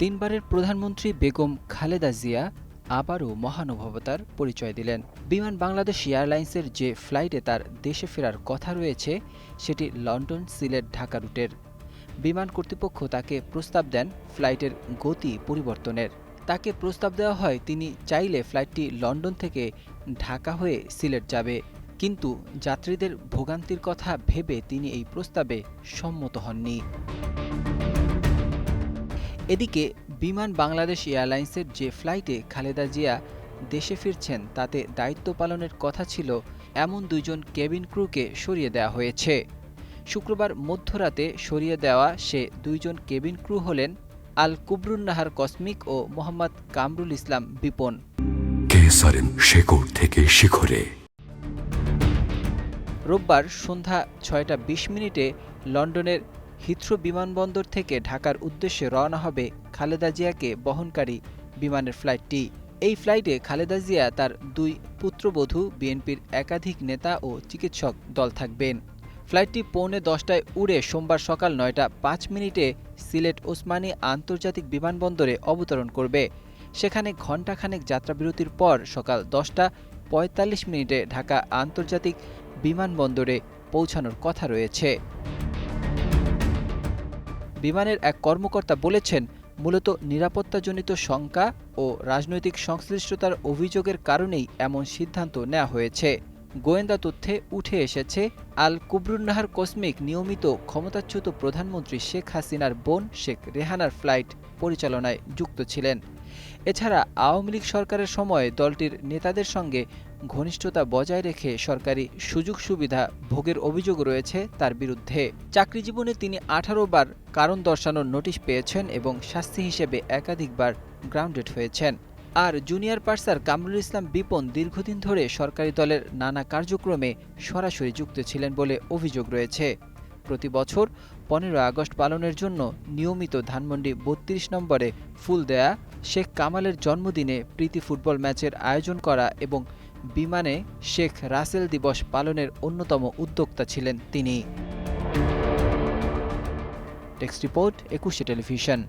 তিনবারের প্রধানমন্ত্রী বেগম খালেদা জিয়া আবারও মহানুভবতার পরিচয় দিলেন। বিমান বাংলাদেশ এয়ারলাইন্সের যে ফ্লাইটে তার দেশে ফেরার কথা রয়েছে সেটি লন্ডন সিলেট ঢাকা রুটের। বিমান কর্তৃপক্ষ তাকে প্রস্তাব দেন ফ্লাইটের গতি পরিবর্তনের। তাকে প্রস্তাব দেওয়া হয় তিনি চাইলে ফ্লাইটটি লন্ডন থেকে ঢাকা হয়ে সিলেট যাবে, কিন্তু যাত্রীদের ভোগান্তির কথা ভেবে তিনি এই প্রস্তাবে সম্মত হননি। এদিকে বিমান বাংলাদেশ এয়ারলাইন্সের যে ফ্লাইটে খালেদা জিয়া দেশে ফিরছেন তাতে দায়িত্ব পালনের কথা ছিল এমন দুইজন কেবিন ক্রুকে সরিয়ে দেওয়া হয়েছে। শুক্রবার মধ্যরাতে সরিয়ে দেওয়া সে দুইজন কেবিন ক্রু হলেন আল কুবরুন্নাহার কসমিক ও মোহাম্মদ কামরুল ইসলাম বিপন। শেকড় থেকে শিখরে। রোববার সন্ধ্যা ৬টা ২০ লন্ডনের হিথ্রো বিমানবন্দর থেকে ঢাকার উদ্দেশ্যে রওনা হবে খালেদা জিয়াকে বহনকারী বিমানের ফ্লাইটটি। এই ফ্লাইটে খালেদা জিয়া তার দুই পুত্রবধূ, বিএনপির একাধিক নেতা ও চিকিৎসক দল থাকবেন। ফ্লাইটটি পৌনে ১০টায় উড়ে সোমবার সকাল ৯টা ৫ সিলেট ওসমানী আন্তর্জাতিক বিমানবন্দরে অবতরণ করবে। সেখানে ঘণ্টাখানেক যাত্রাবিরতির পর সকাল ১০টা ৪৫ ঢাকা আন্তর্জাতিক বিমানবন্দরে পৌঁছানোর কথা রয়েছে। বিমানের এক কর্মকর্তা বলেছেন, মূলত নিরাপত্তাজনিত শঙ্কা ও রাজনৈতিক সংশ্লিষ্টতার অভিযোগের কারণেই এমন সিদ্ধান্ত নেওয়া হয়েছে। গোয়েন্দা তথ্যে উঠে এসেছে আল কুবরুন্নাহার কসমিক নিয়মিত ক্ষমতাচ্যুত প্রধানমন্ত্রী শেখ হাসিনার বোন শেখ রেহানার ফ্লাইট পরিচালনায় যুক্ত ছিলেন। এছাড়া আওয়ামী লীগ সরকারের সময় দলটির নেতাদের সঙ্গে ঘনিষ্ঠতা বজায় রেখে সরকারি সুযোগ সুবিধা ভোগের অভিযোগ রয়েছে তার বিরুদ্ধে। চাকরি জীবনে তিনি ১৮ বার কারণ দর্শানোর নোটিশ পেয়েছেন এবং শাস্তি হিসেবে একাধিকবার গ্রাউন্ডেড হয়েছেন। আর জুনিয়র পার্সার কামরুল ইসলাম বিপন দীর্ঘদিন ধরে সরকারি দলের নানা কার্যক্রমে সরাসরি যুক্ত ছিলেন বলে অভিযোগ রয়েছে। প্রতি বছর ১৫ আগস্ট পালনের জন্য নিয়মিত ধানমন্ডি ৩২ নম্বরে ফুল দেয়া, শেখ কামালের জন্মদিনে প্রীতি ফুটবল ম্যাচের আয়োজন করা এবং বিমানে শেখ রাসেল দিবস পালনের অন্যতম উদ্যোক্তা ছিলেন তিনি। Text report, ২১ television.